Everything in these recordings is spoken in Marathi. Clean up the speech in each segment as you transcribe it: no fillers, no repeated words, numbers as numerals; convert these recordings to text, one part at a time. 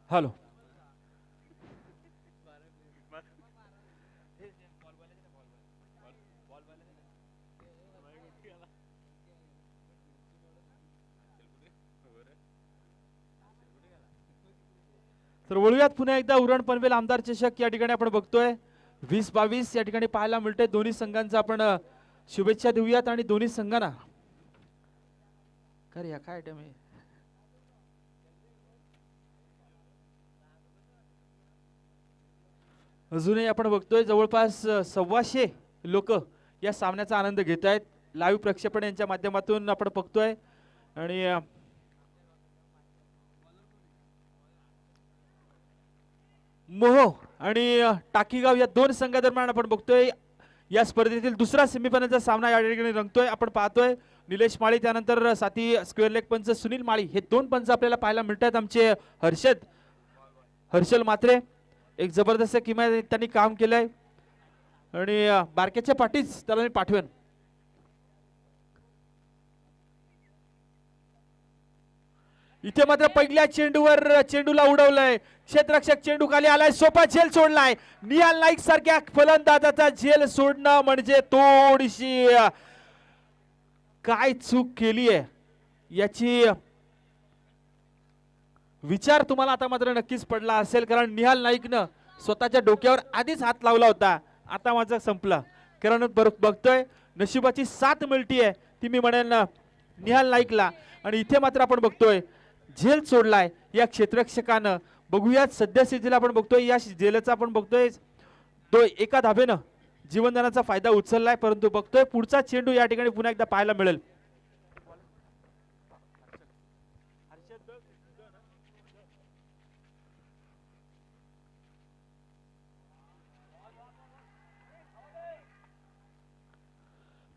हॅलो. तर वळूयात पुन्हा एकदा उरण पनवेल आमदार चषक या ठिकाणी आपण बघतोय 20-22 या ठिकाणी पाहायला मिळते. दोन्ही संघांचा आपण शुभेच्छा देऊयात आणि दोन्ही संघांना काय या काय आयटम आहे. अजूनही आपण बघतोय जवळपास 1,200 लोक या सामन्याचा आनंद घेत आहेत. लाईव्ह प्रक्षेपण यांच्या माध्यमातून आपण बघतोय आणि मोहो आणि टाकीगाव या दोन संघादरम्यान आपण बघतोय या स्पर्धेतील दुसरा सेमीफायनलचा सामना या ठिकाणी रंगतोय. आपण पाहतोय निलेश माळी त्यानंतर साथी स्क्वेअर लेग पंच सुनील माळी हे दोन पंच आपल्याला पाहायला मिळतात. आमचे हर्षल मात्रे एक जबरदस्त किमया त्यांनी काम केलंय आणि बारक्याच्या पाठीच त्याला मी पाठवेन. इथे मात्र पहिल्या चेंडूवर चेंडूला उडवलंय क्षेत्ररक्षक. चेंडू खाली आलाय सोपा झेल सोडलाय. निहाल नाईक सारख्या फलंदाजाचा झेल सोडणं म्हणजे थोडीशी काय चूक केली आहे याची विचार तुम्हाला आता मात्र नक्कीच पडला असेल. कारण निहाल नाईकनं स्वतःच्या डोक्यावर आधीच हात लावला होता. आता माझं संपला कारण बघतोय नशिबाची साथ मिळती आहे ती मी म्हणेन निहाल नाईकला. आणि इथे मात्र आपण बघतोय झेल सोडलाय या क्षेत्ररक्षकानं. बघूयात सद्यस्थितीला आपण बघतोय या झेलचा आपण बघतोय तो एका धाबेनं जीवनदानाचा फायदा उचललाय. परंतु बघतोय पुढचा चेंडू या ठिकाणी पुन्हा एकदा पाहायला मिळेल.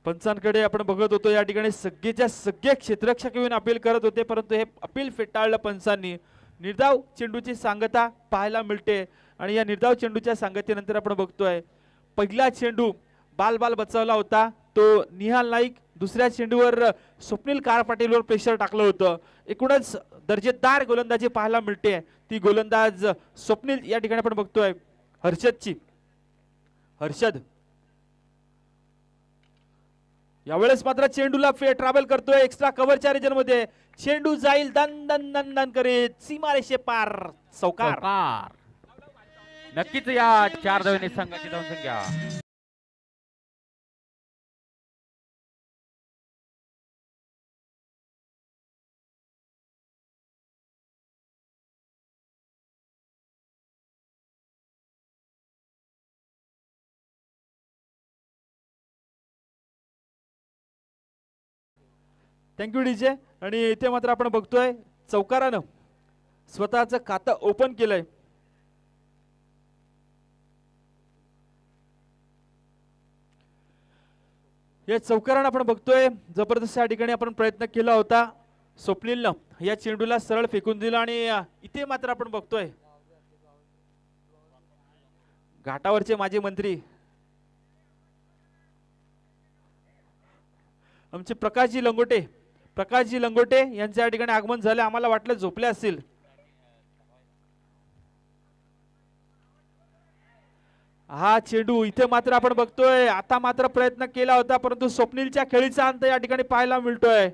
पंचांकडे आपण बघत होतो या ठिकाणी सगळेच्या सगळे क्षेत्ररक्षक येऊन अपील करत होते परंतु हे अपील फेटाळलं पंचांनी. निर्धाव चेंडूची सांगता पाहायला मिळते आणि या निर्धाव चेंडूच्या सांगतेनंतर आपण बघतोय पहिला चेंडू बाल बचावला होता तो निहाल नाईक. दुसऱ्या चेंडूवर स्वप्नील कार पाटीलवर प्रेशर टाकलं होतं. एकूणच दर्जेदार गोलंदाजी पाहायला मिळते. ती गोलंदाज स्वप्नील या ठिकाणी आपण बघतोय हर्षद यावेळेस मात्र चेंडूला ट्रॅव्हल करतोय एक्स्ट्रा कव्हरच्या रिजन मध्ये. चेंडू जाईल दन दन दन दन करीत सीमारेषे पार चौकार. नक्कीच या 4 धावांनी संघाची धावसंख्या थँक्यू डीजे. आणि इथे मात्र आपण बघतोय चौकारानं स्वतःचं खातं ओपन केलंय. या चौकारानं आपण बघतोय जबरदस्त या ठिकाणी आपण प्रयत्न केला होता. स्वप्नीलनं या चेंडूला सरळ फेकून दिला आणि इथे मात्र आपण बघतोय घाटावरचे माजी मंत्री आमचे प्रकाशजी लंगोटे यांच्या या ठिकाणी आगमन झाले. आम्हाला वाटलं झोपले असतील. हा चेंडू इथे मात्र आपण बघतोय आता मात्र प्रयत्न केला होता परंतु स्वप्नीलच्या खेळीचा अंत या ठिकाणी पाहायला मिळतोय.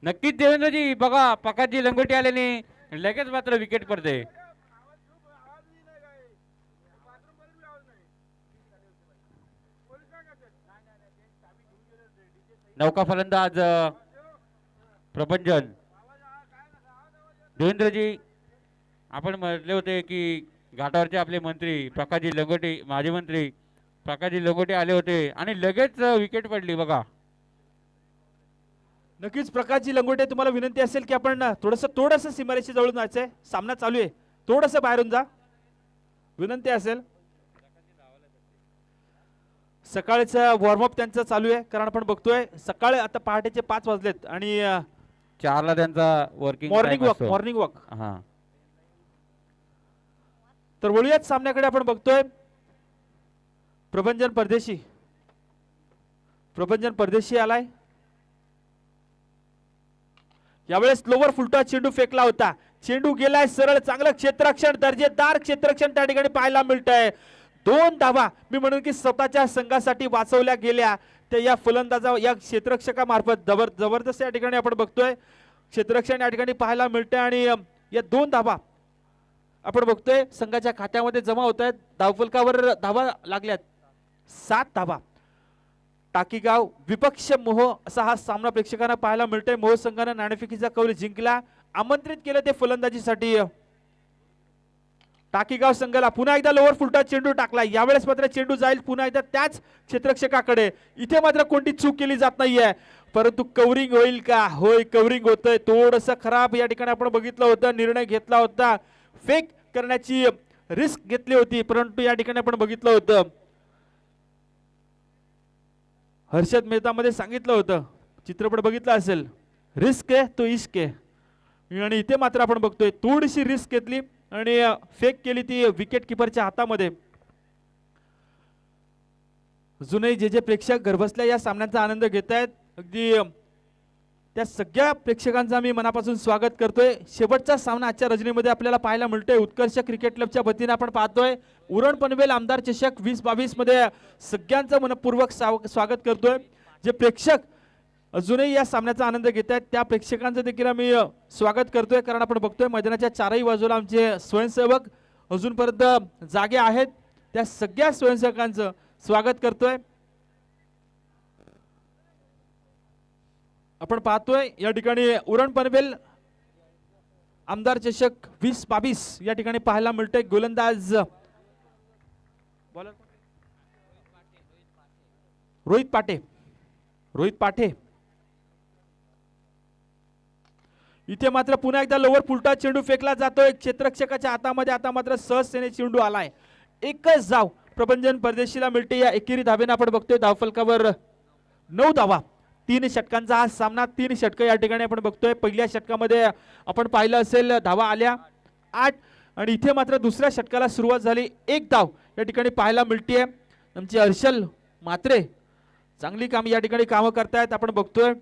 नक्कीच देवेंद्रजी बघा प्रकाशजी लंगोटे आल्याने लगेच मात्र विकेट पडते. नौका फलंदाज प्रबंधन देवेंद्रजी आपण म्हटले होते की घाटावरचे आपले मंत्री प्रकाशजी लंगोटे माजी मंत्री प्रकाशजी लंगोटे आले होते आणि लगेच विकेट पडली बघा. नक्कीच प्रकाशजी लंगोटे तुम्हाला विनंती असेल की आपण थोडस सीमारेषे जवळून जायचंय. सामना चालू आहे थोडस बाहेरून जा विनंती असेल. सकाळचं वॉर्मअप त्यांचं चालू आहे कारण आपण बघतोय सकाळी आता पहाटेचे 5 वाजलेत आणि 4 ला त्यांचा मॉर्निंग वॉक. हा तर वळूयात सामन्याकडे. आपण बघतोय प्रभंजन परदेशी आलाय. यावेळेस लोवर फुलटॉस चेंडू फेकला होता चेंडू गेलाय सरळ, चांगलं क्षेत्ररक्षण, दर्जेदार क्षेत्ररक्षण त्या ठिकाणी पाहायला मिळतंय. 2 धावा मी म्हणून की स्वतःच्या संघासाठी वाचवल्या गेल्या त्या या फलंदाजा या क्षेत्ररक्षकामार्फत जबरदस्त या ठिकाणी आपण बघतोय क्षेत्ररक्षण या ठिकाणी पाहायला मिळतंय. आणि या 2 धावा आपण बघतोय संघाच्या खात्यामध्ये जमा होत आहेत. धावफलकावर धावा लागल्यात 7 धावा. टाकीगाव विपक्ष मोह असा हा सामना प्रेक्षकांना पाहायला मिळतोय. मोह संघाने नाणेफेकीचा कौल जिंकला, आमंत्रित केलं ते फलंदाजीसाठी. टाकीगाव संघाला पुन्हा एकदा लोअर फुलटा चेंडू टाकला, यावेळेस मात्र चेंडू जाईल पुन्हा एकदा त्याच क्षेत्ररक्षकाकडे. इथे मात्र कोणती चूक केली जात नाहीये, परंतु कव्हरिंग होईल का? होय, कव्हरिंग होतंय. थोडंसं खराब या ठिकाणी आपण बघितलं होतं, निर्णय घेतला होता, फेक करण्याची रिस्क घेतली होती, परंतु या ठिकाणी आपण बघितलं होतं हर्षद मेहता मध्ये सांगितलं होतं, चित्रपट बघितला असेल, रिस्क आहे तो इश्क आहे. आणि इथे मात्र आपण बघतोय थोडीशी रिस्क घेतली आणि फेक केली ती विकेट किपरच्या हातामध्ये. अजूनही जे प्रेक्षक घरबसल्या या सामन्याचा आनंद घेत आहेत, अगदी त्या सगळ्या प्रेक्षकांचा मी मनापासून स्वागत करतोय. शेवटचा सामना आजच्या रजनीमध्ये आपल्याला पाहायला मिळतोय. उत्कर्ष क्रिकेट क्लबच्या वतीने आपण पाहतोय उरण पनवेल आमदार चषक 2022 मध्ये सगळ्यांचं मनपूर्वक स्वागत करतोय. जे प्रेक्षक अजूनही या सामन्याचा आनंद घेत आहेत त्या प्रेक्षकांचं देखील आम्ही स्वागत करतोय, कारण आपण बघतोय मैदानाच्या चारही बाजूला आमचे स्वयंसेवक अजूनपर्यंत जागे आहेत. त्या सगळ्या स्वयंसेवकांचं स्वागत करतोय. आपण पाहतोय या ठिकाणी उरण पनवेल आमदार चषक 2022 या ठिकाणी पाहायला मिळतंय. गोलंदाज रोहित पाटे. इथे मात्र पुन्हा एकदा लोअर फुलटा चेंडू फेकला जातोय क्षेत्ररक्षकाच्या हातामध्ये. आता मात्र सहजतेने चेंडू आलाय. एकच धाव प्रबंधन परदेशीला मिळते. या एकेरी धावेने आपण बघतोय धावफलकावर 9 धावा. 3 षटकांचा हा सामना, 3 षटक या ठिकाणी आपण बघतोय. पहिल्या षटकामध्ये आपण पाहिलं असेल धावा आल्या 8 आणि इथे मात्र दुसऱ्या षटकाला सुरुवात झाली. 1 धाव या ठिकाणी पाहायला मिळते. आमचे हर्षल मात्रे चांगली काम या ठिकाणी कामं करतायत आपण बघतोय.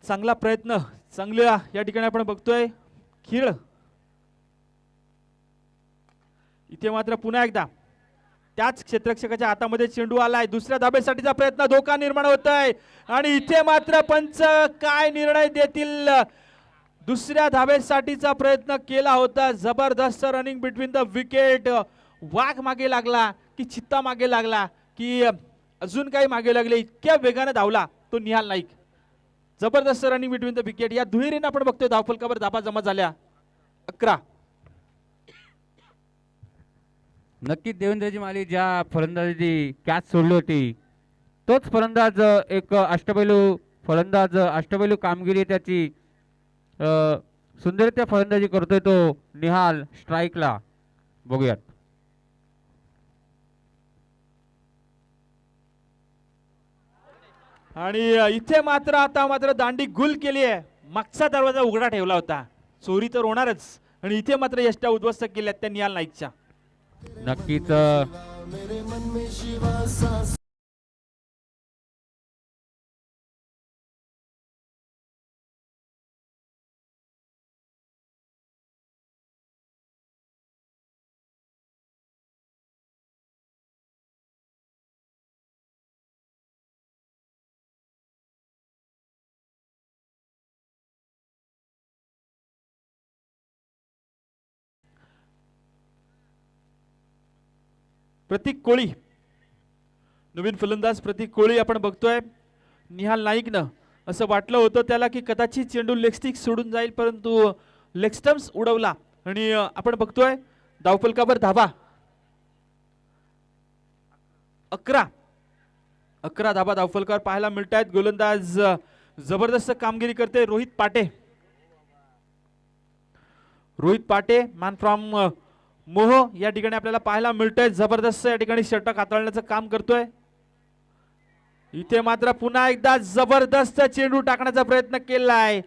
चांगला प्रयत्न, चांगल्या या ठिकाणी आपण बघतोय खेळ. इथे मात्र पुन्हा एकदा त्याच क्षेत्ररक्षकाच्या हातामध्ये चेंडू आलाय. दुसऱ्या धाब्यासाठीचा प्रयत्न, धोका निर्माण होत आहे आणि इथे मात्र पंच काय निर्णय देतील. दुसऱ्या धाब्यासाठीचा प्रयत्न केला होता, जबरदस्त रनिंग बिटवीन द विकेट. वाघ मागे लागला की चित्ता मागे लागला की अजून काही मागे लागले, इतक्या वेगाने धावला तो निहाल नाईक. जबरदस्त रनिंग बिटवीन द विकेट. या दुहेरीने आपण बघतोय धावफलकावर धाबा जमा झाल्या 11. नक्कीच देवेंद्रजी माली ज्या फलंदाजी कॅच सोडली होती तोच फलंदाज एक अष्टपैलू कामगिरी त्याची सुंदरत्या फलंदाजी करतोय तो निहाल स्ट्राईकला. बघूयात. आणि इथे मात्र आता मात्र दांडी गुल केली आहे. मागचा दरवाजा उघडा ठेवला होता, चोरी तर होणारच आणि इथे मात्र यष्टा उद्ध्वस्त केल्यात त्या निहाल नाईकच्या. नक्कीच प्रतीक कोळी, नवीन फलंदाज प्रतीक कोळी आपण बघतोय. निहाल नाईकनं असं वाटलं होतं त्याला की कदाचित चेंडू लेगस्टिक सोडून जाईल, परंतु लेग स्टम्प्स उडवला आणि आपण बघतोय धावफलकावर धाबा 11 धाबा धावफलकावर पाहायला मिळत आहेत. गोलंदाज जबरदस्त कामगिरी करते रोहित पाटे मॅन फ्रॉम मोह या ठिकाणी आपल्याला पाहायला मिळतंय. जबरदस्त या ठिकाणी षटक हाताळण्याचं काम करतोय. इथे मात्र पुन्हा एकदा जबरदस्त चेंडू टाकण्याचा प्रयत्न केलाय.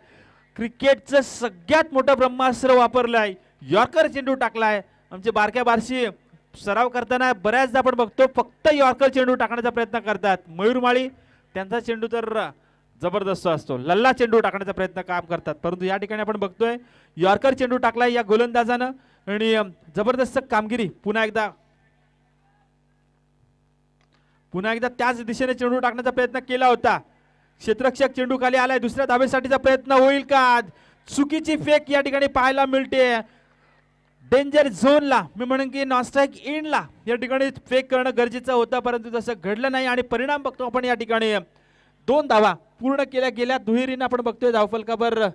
क्रिकेटचं सगळ्यात मोठं ब्रह्मास्त्र वापरलंय, यॉर्कर चेंडू टाकलाय. आमचे बारक्या बारशी सराव करताना बऱ्याचदा आपण बघतो फक्त यॉर्कर चेंडू टाकण्याचा प्रयत्न करतात. मयूर माळी त्यांचा चेंडू तर जबरदस्त असतो, लल्ला चेंडू टाकण्याचा प्रयत्न काम करतात, परंतु या ठिकाणी आपण बघतोय यॉर्कर चेंडू टाकलाय या गोलंदाजानं आणि जबरदस्त कामगिरी. पुन्हा एकदा त्याच दिशेने चेंडू टाकण्याचा प्रयत्न केला होता. क्षेत्ररक्षक चेंडू खाली आलाय, दुसऱ्या धाबेसाठीचा प्रयत्न होईल का? चुकीची फेक या ठिकाणी पाहायला मिळते. डेंजर झोनला, मी म्हणेन की नॉनस्ट्राईक इनला या ठिकाणी फेक करणं गरजेचं होतं, परंतु तसं घडलं नाही आणि परिणाम बघतो आपण या ठिकाणी 2 धावा पूर्ण केल्या गेल्या. दुहेरीनं आपण बघतोय धावफलकावर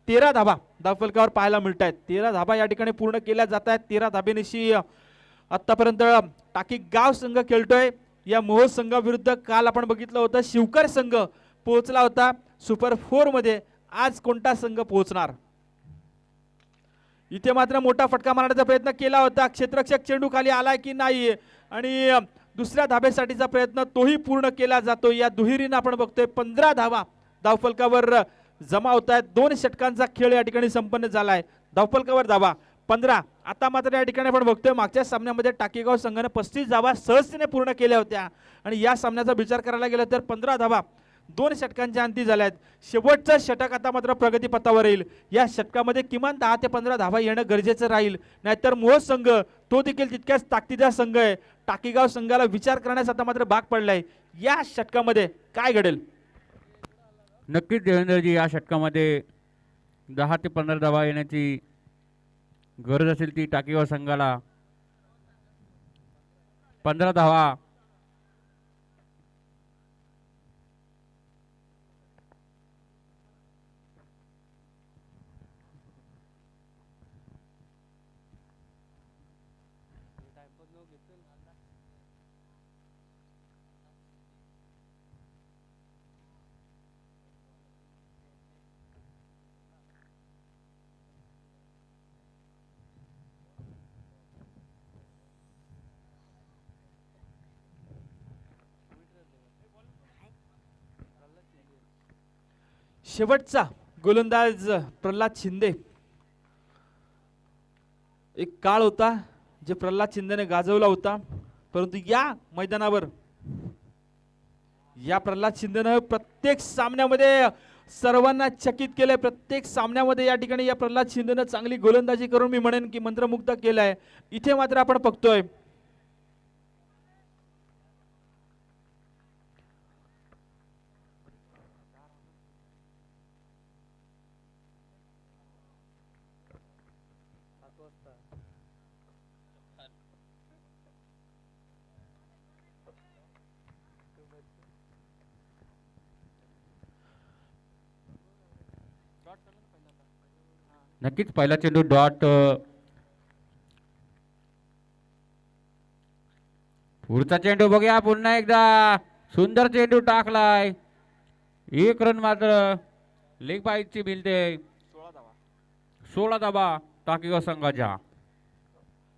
13 धावा धावफलकावर पाहायला मिळत आहेत. 13 धावा या ठिकाणी पूर्ण केल्या जात आहेत. 13 धाबेनिशी आतापर्यंत टाकी गाव संघ खेळतोय. या मोह संघाविरुद्ध काल आपण बघितलं होतं शिवकर संघ पोहोचला होता सुपर 4 मध्ये. आज कोणता संघ पोहोचणार? इथे मात्र मोठा फटका मारण्याचा प्रयत्न केला होता. क्षेत्ररक्षक चेंडू खाली आलाय की नाही आणि दुसऱ्या धाबेसाठीचा प्रयत्न तोही पूर्ण केला जातो. या दुहेरीनं आपण बघतोय 15 धावा धावफलकावर जमा होत आहेत. 2 षटकांचा खेळ या ठिकाणी संपन्न झालाय. धावफलकावर धावा 15. आता मात्र या ठिकाणी आपण बघतोय मागच्या सामन्यामध्ये टाकेगाव संघाने 35 धावा सहजतेने पूर्ण केल्या होत्या आणि या सामन्याचा विचार करायला गेला तर 15 धावा 2 षटकांच्या अंती झाल्यात. शेवटचं षटक आता मात्र प्रगतीपथावर येईल. या षटकामध्ये किमान 10 ते 15 धावा येणं गरजेचं राहील, नाहीतर मोह संघ तो देखील तितक्याच ताकदीचा संघ आहे. टाकेगाव संघाला विचार करण्यास आता मात्र भाग पडलाय. या षटकामध्ये काय घडेल? नक्कीच देवेंद्रजी, या षटकामध्ये 10 ते 15 धावा येण्याची गरज असेल ती टाकेगाव संघाला. 15 धावा शेवटचा गोलंदाज प्रल्हाद शिंदे. एक काळ होता जे प्रल्हाद शिंदेने गाजवला होता, परंतु या मैदानावर या प्रल्हाद शिंदेने प्रत्येक सामन्यामध्ये सर्वांना चकित केलंय. प्रत्येक सामन्यामध्ये या ठिकाणी या प्रल्हाद शिंदेने चांगली गोलंदाजी करून मी म्हणेन की मंत्रमुग्ध केलाय. इथे मात्र आपण बघतोय नक्कीच पहिला चेंडू डॉट. पुढचा चेंडू बघूया पुन्हा एकदा. सुंदर चेंडू टाकलाय. 1 रन मात्र लेग बाईटची मिळते. 16 धावा टाकेगाव संघाच्या.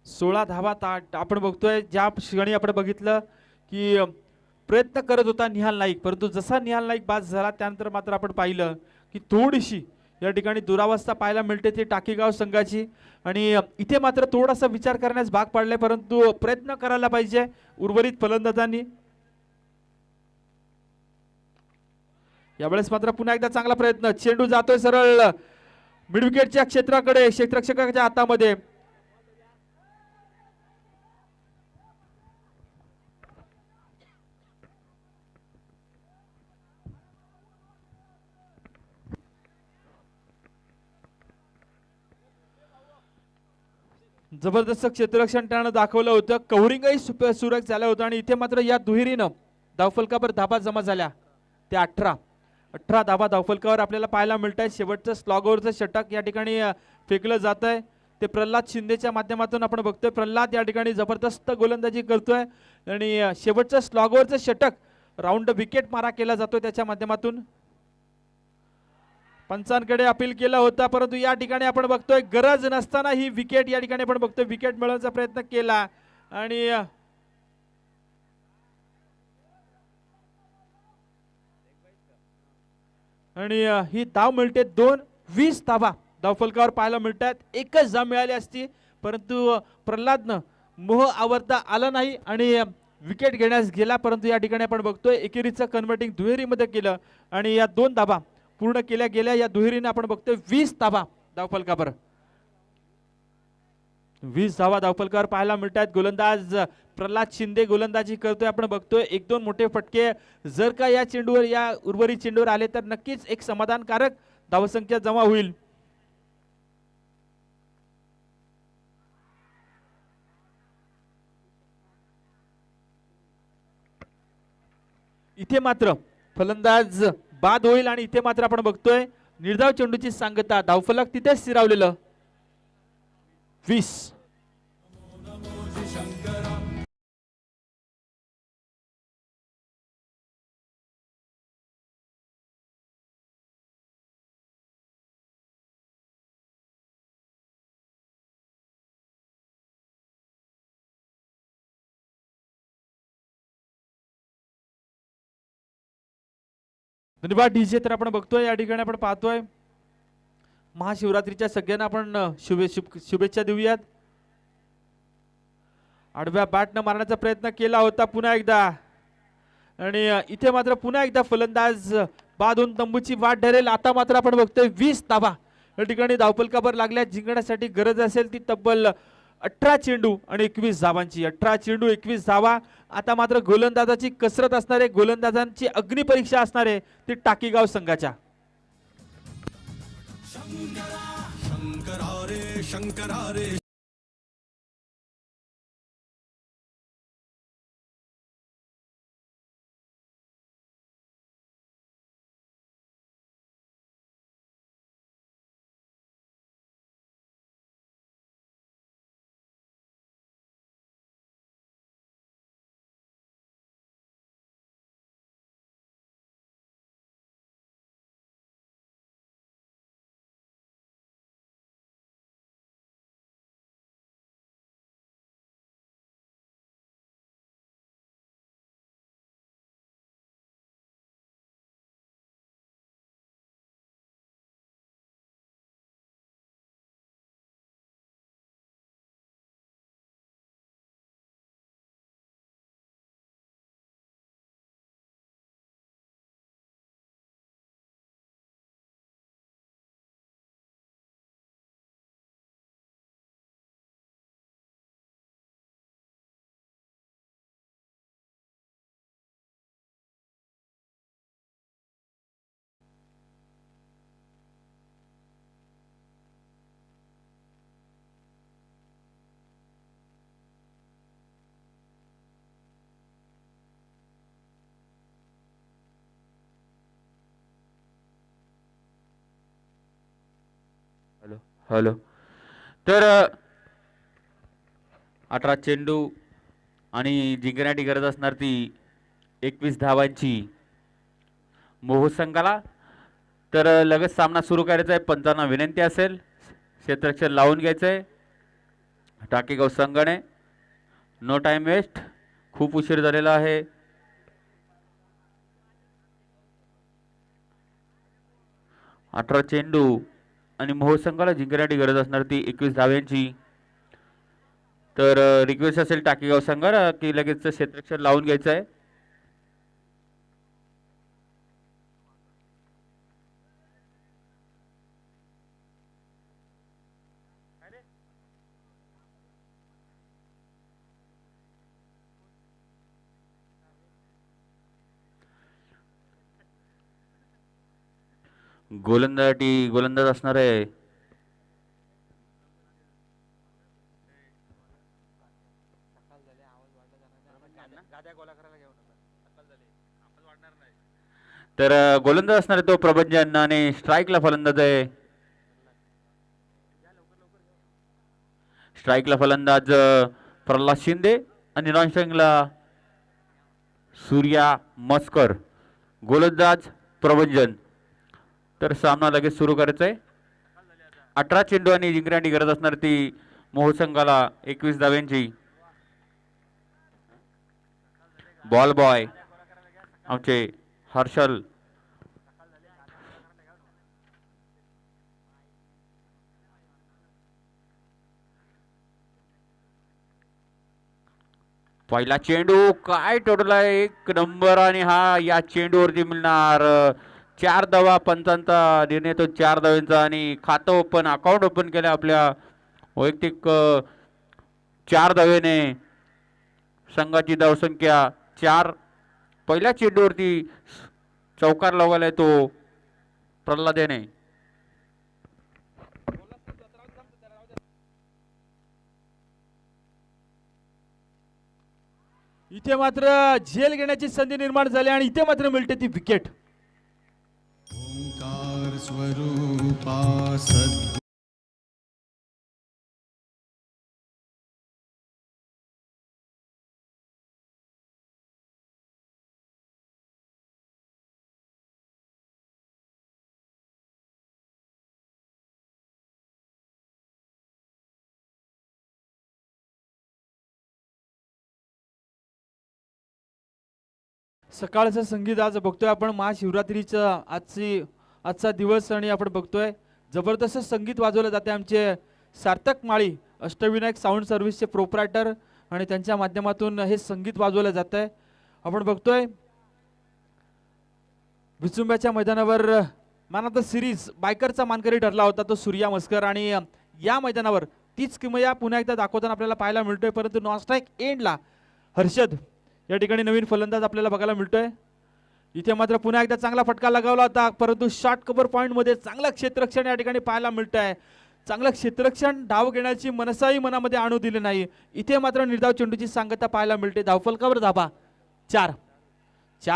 16 धावा आपण बघतोय. ज्या क्षणी आपण बघितलं की प्रयत्न करत होता निहाल नाईक, परंतु जसा निहाल नाईक बाद झाला त्यानंतर मात्र आपण पाहिलं की थोडीशी या ठिकाणी दुरावस्था पाहायला मिळते ती टाकेगाव संघाची. आणि इथे मात्र थोडासा विचार करण्यास भाग पाडलाय, परंतु प्रयत्न करायला पाहिजे उर्वरित फलंदाजांनी. यावेळेस मात्र पुन्हा एकदा चांगला प्रयत्न. चेंडू जातोय सरळ मिड विकेटच्या क्षेत्राकडे, क्षेत्ररक्षकाच्या हातामध्ये. जबरदस्त क्षेत्ररक्षण त्यानं दाखवलं होतं. कव्हरिंगही सुरेख झालं होतं आणि इथे मात्र या दुहेरीनं धावफलकावर धाबा जमा झाल्या त्या 18 धाबा धावफलकावर आपल्याला पाहायला मिळत आहे. शेवटचं स्लॉगवरचं षटक या ठिकाणी फेकलं जात आहे ते प्रल्हाद शिंदेच्या माध्यमातून आपण बघतोय. प्रल्हाद या ठिकाणी जबरदस्त गोलंदाजी करतोय आणि शेवटचं स्लॉगवरचं षटक राऊंड विकेट मारा केला जातोय त्याच्या माध्यमातून. पंचांकडे अपील केला होता, परंतु या ठिकाणी आपण बघतोय गरज नसताना ही विकेट या ठिकाणी आपण बघतोय विकेट मिळवण्याचा प्रयत्न केला आणि ही धाव मिळते. 20 धावा धावफलकावर पाहायला मिळतात. एकच धाव मिळाली असती, परंतु प्रल्हादनं मोह आवरता आला नाही आणि विकेट घेण्यास गेला, परंतु या ठिकाणी आपण बघतोय एकेरीचं कन्व्हर्टिंग दुहेरीमध्ये केलं आणि या 2 धाबा पूर्ण केल्या गेल्या. या दुहेरीने आपण बघतोय 20 धाबा धावफलकावर, 20 धावा धावफलकावर पाहायला मिळतात. गोलंदाज प्रल्हाद शिंदे गोलंदाजी करतोय. आपण बघतोय 1-2 मोठे फटके जर का या चेंडूवर, या उर्वरित चेंडूवर आले तर नक्कीच एक समाधानकारक धावसंख्या जमा होईल. इथे मात्र फलंदाज बाद होईल आणि इथे मात्र आपण बघतोय निर्धाव चेंडूची सांगता, धावफलक तिथेच स्थिरावलेलं 20. धन्यवाद डीजे. तर आपण बघतोय या ठिकाणी आपण पाहतोय महाशिवरात्रीच्या सगळ्यांना आपण शुभेच्छा देऊयात. आडव्या बॅटनं मारण्याचा प्रयत्न केला होता पुन्हा एकदा आणि इथे मात्र पुन्हा एकदा फलंदाज बाद होऊन तंबूची वाट धरेल. आता मात्र आपण बघतोय 20 धावा या ठिकाणी धावफलकावर लागल्या. जिंकण्यासाठी गरज असेल ती तब्बल 18 चेंडू आणि 21 धावांची. 18 चेंडू 21 धावा. आता मात्र गोलंदाजाची कसरत असणारे, गोलंदाजांची अग्निपरीक्षा असणारे ती टाकीगाव संघाच्या. Hello hello. तर 18 चेंडू आणि जिंकण्याची गरज असणार ती 21 धावांची मोह संघाला. तर लगेच सामना सुरू करायचा आहे. पंचांना विनंती असेल क्षेत्ररक्षण लावून घ्यायचं आहे टाकेगाव संघाने. No time waste. खूप उशीर झालेला आहे. अठरा चेंडू आणि मोह संघाला जिंकण्याची गरज असणार ती 21 धाव्यांची. तर रिक्वेस्ट असेल टाकेगाव संघाला की लगेच क्षेत्ररक्षण लावून घ्यायचं आहे. गोलंदाज असणार आहे तर गोलंदाज असणार आहे तो प्रभंजन आणि स्ट्राईकला फलंदाज आहे. स्ट्राईकला फलंदाज प्रल्हाद शिंदे आणि नॉन स्ट्राईकला सूर्या मस्कर. गोलंदाज प्रभंजन. तर सामना लगेच सुरू करायचा आहे. 18 चेंडू आणि जिंकण्याची गरज असणार ती मोह संघाला 21 धाव्यांची. बॉल बॉय आमचे हर्षल पहिला चेंडू काय टोटला एक नंबर आणि हा या चेंडूवरती मिळणार 4 धावा. पंचांचा निर्णय तो 4 धावांचा आणि खातं ओपन अकाउंट ओपन केलं आपल्या वैयक्तिक 4 धावेने. संघाची धावसंख्या 4. पहिल्या चेंडूवरती चौकार लावलाय तो प्रल्हाद याने. इथे मात्र झेल घेण्याची संधी निर्माण झाली आणि इथे मात्र मिळते ती विकेट. ओंकार स्वरूपा सद्गुरू सकाळचं संगीत आज बघतोय आपण महाशिवरात्रीचं आजचा दिवस आणि आपण बघतोय जबरदस्त संगीत वाजवलं जाते. आमचे सार्थक माळी अष्टविनायक साऊंड सर्व्हिसचे प्रोप्रायटर आणि त्यांच्या माध्यमातून हे संगीत वाजवलं जात आहे. आपण बघतोय विचुंब्याच्या मैदानावर मॅन ऑफ द सिरीज बायकरचा मानकरी ठरला होता तो सूर्या मस्कर आणि या मैदानावर तीच किमया पुन्हा एकदा दाखवताना आपल्याला पाहायला मिळतोय. परंतु नॉन स्ट्राईक एंडला हर्षद या ठिकाणी नवीन फलंदाज आपल्याला बघायला मिळतोय. इथे मात्र पुन्हा एकदा चांगला फटका लगावला होता परंतु शॉर्ट कव्हर पॉइंट मध्ये चांगलं क्षेत्ररक्षण या ठिकाणी पाहायला मिळत आहे. चांगलं क्षेत्ररक्षण धाव घेण्याची मनसाही मनामध्ये आणू दिली नाही. इथे मात्र निर्धाव चेंडूची सांगता पाहायला मिळते. धावफलकावर धाबा 4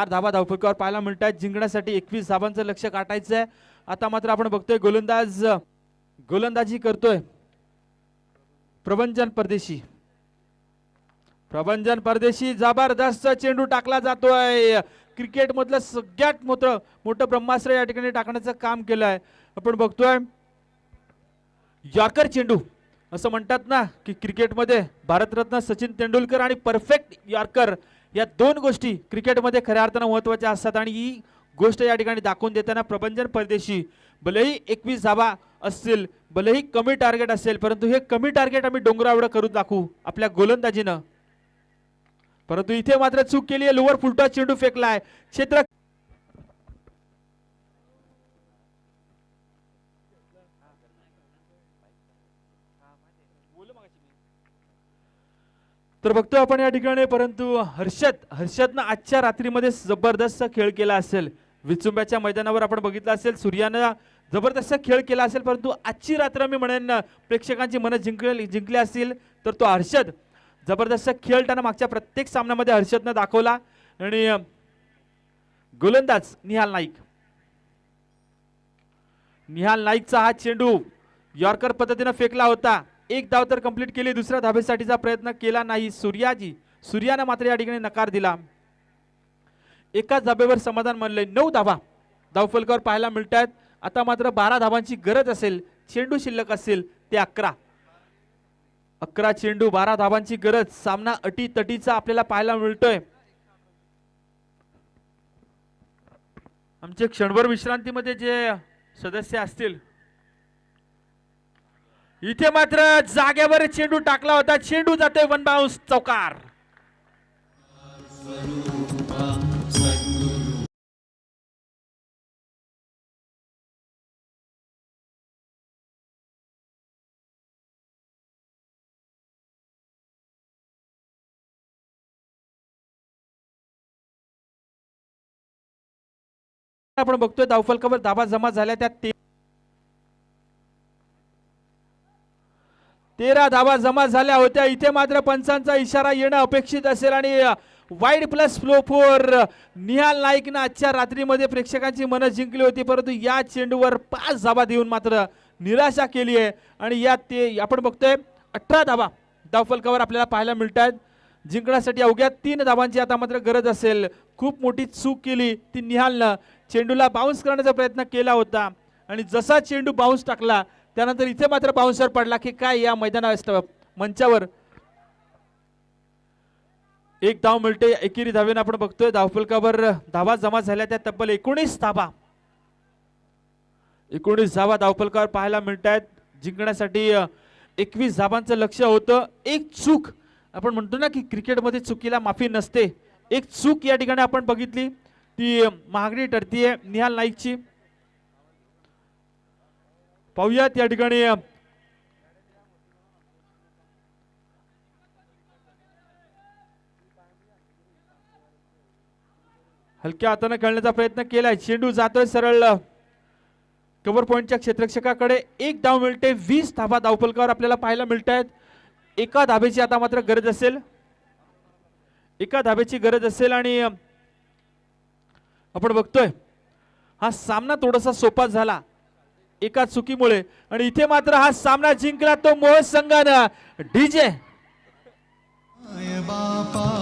धाबा धावफलकावर पाहायला मिळत आहेत. जिंकण्यासाठी 21 धाबांचं लक्ष गाठायचं आहे. आता मात्र आपण बघतोय गोलंदाजी करतोय प्रभंजन परदेशी जबरदस्त चेंडू टाकला जातोय. क्रिकेट मधलं सगळ्यात मोठं ब्रह्मास्त्र या ठिकाणी टाकण्याचं काम केलंय. आपण बघतोय यॉर्कर चेंडू असं म्हणतात ना की क्रिकेटमध्ये भारतरत्न सचिन तेंडुलकर आणि परफेक्ट यॉर्कर या दोन गोष्टी क्रिकेटमध्ये खऱ्या अर्थानं महत्त्वाच्या असतात आणि ही गोष्ट या ठिकाणी दाखवून देताना प्रभंजन परदेशी भलेही 21 धाबा असतील भलेही कमी टार्गेट असेल परंतु हे कमी टार्गेट आम्ही डोंगराएवढं करून दाखवू आपल्या गोलंदाजीनं. परंतु इथे मात्र चूक केली आहे. लोअर फुलटॉस चेंडू फेकलाय क्षेत्र तर बघतो आपण या ठिकाणी. परंतु हर्षदनं आजच्या रात्रीमध्ये जबरदस्त खेळ केला असेल. विचुंब्याच्या मैदानावर आपण बघितलं असेल सूर्यानं जबरदस्त खेळ केला असेल परंतु आजची रात्र मी म्हणेन प्रेक्षकांची मनं जिंकली असतील तर तो हर्षद जबरदस्त खेळताना मागच्या प्रत्येक सामन्यामध्ये हर्षदनं दाखवला. आणि गोलंदाज निहाल नाईकचा हा चेंडू यॉर्कर पद्धतीने फेकला होता. एक धाव तर कंप्लीट केली. दुसऱ्या धाबेसाठीचा प्रयत्न केला नाही सूर्यानं मात्र या ठिकाणी नकार दिला. एकाच धाबेवर समाधान मानले. 9 धाबा धावफलकावर पाहायला मिळत आहेत. आता मात्र 12 धाबांची गरज असेल. चेंडू शिल्लक असेल ते 11 चेंडू 12 धाबांची गरज. सामना अटीतटीचा आपल्याला पाहायला मिळतोय. आमचे क्षणभर विश्रांतीमध्ये जे सदस्य असतील इथे मात्र जागेवर चेंडू टाकला होता. चेंडू जातोय वन बाउन्स चौकार. आपण बघतोय धावफलकावर धाबा जमा झाल्या त्या 13 धाबा जमा झाल्या होत्या. इथे मात्र पंचांचा इशारा येणं अपेक्षित असेल आणि wide plus flow four Nihal नाईकनं आजच्या रात्रीमध्ये प्रेक्षकांची मनं जिंकली होती परंतु या चेंडूवर 5 धाबा देऊन मात्र निराशा केली आहे. आणि यात ते आपण बघतोय 18 धाबा धावफलकावर आपल्याला पाहायला मिळत आहेत. जिंकण्यासाठी अवघ्या 3 धाबांची आता मात्र गरज असेल. खूप मोठी चूक केली ती निहालनं. चेंडूला बाउन्स करण्याचा प्रयत्न केला होता आणि जसा चेंडू बाउन्स टाकला त्यानंतर इथे मात्र बाउन्सर पडला की काय या मंचावर. एक धाव मिळते. एकेरी धावेनं आपण बघतोय धावफलकावर धावा जमा झाल्या त्या तब्बल 19 धावा धावफलकावर पाहायला मिळत आहेत. जिंकण्यासाठी 21 धाबांचं लक्ष होतं. एक चूक आपण म्हणतो ना की क्रिकेटमध्ये चुकीला माफी नसते. एक चूक या ठिकाणी आपण बघितली ती महागडी ठरतीये निहाल नाईकची. पाहूयात या ठिकाणी हलक्या हाताने खेळण्याचा प्रयत्न केलाय. चेंडू जातोय सरळ कव्हर पॉइंटच्या क्षेत्ररक्षकाकडे. एक धाव मिळते. 20 धाबा धावफलकावर आपल्याला पाहायला मिळत आहेत. एका धाबेची आता मात्र गरज असेल. एका धाबेची गरज असेल आणि आपण बघतोय हा सामना थोडासा सोपा झाला एका चुकीमुळे आणि इथे मात्र हा सामना जिंकला तो मोह संघानं. डीजे जय बापा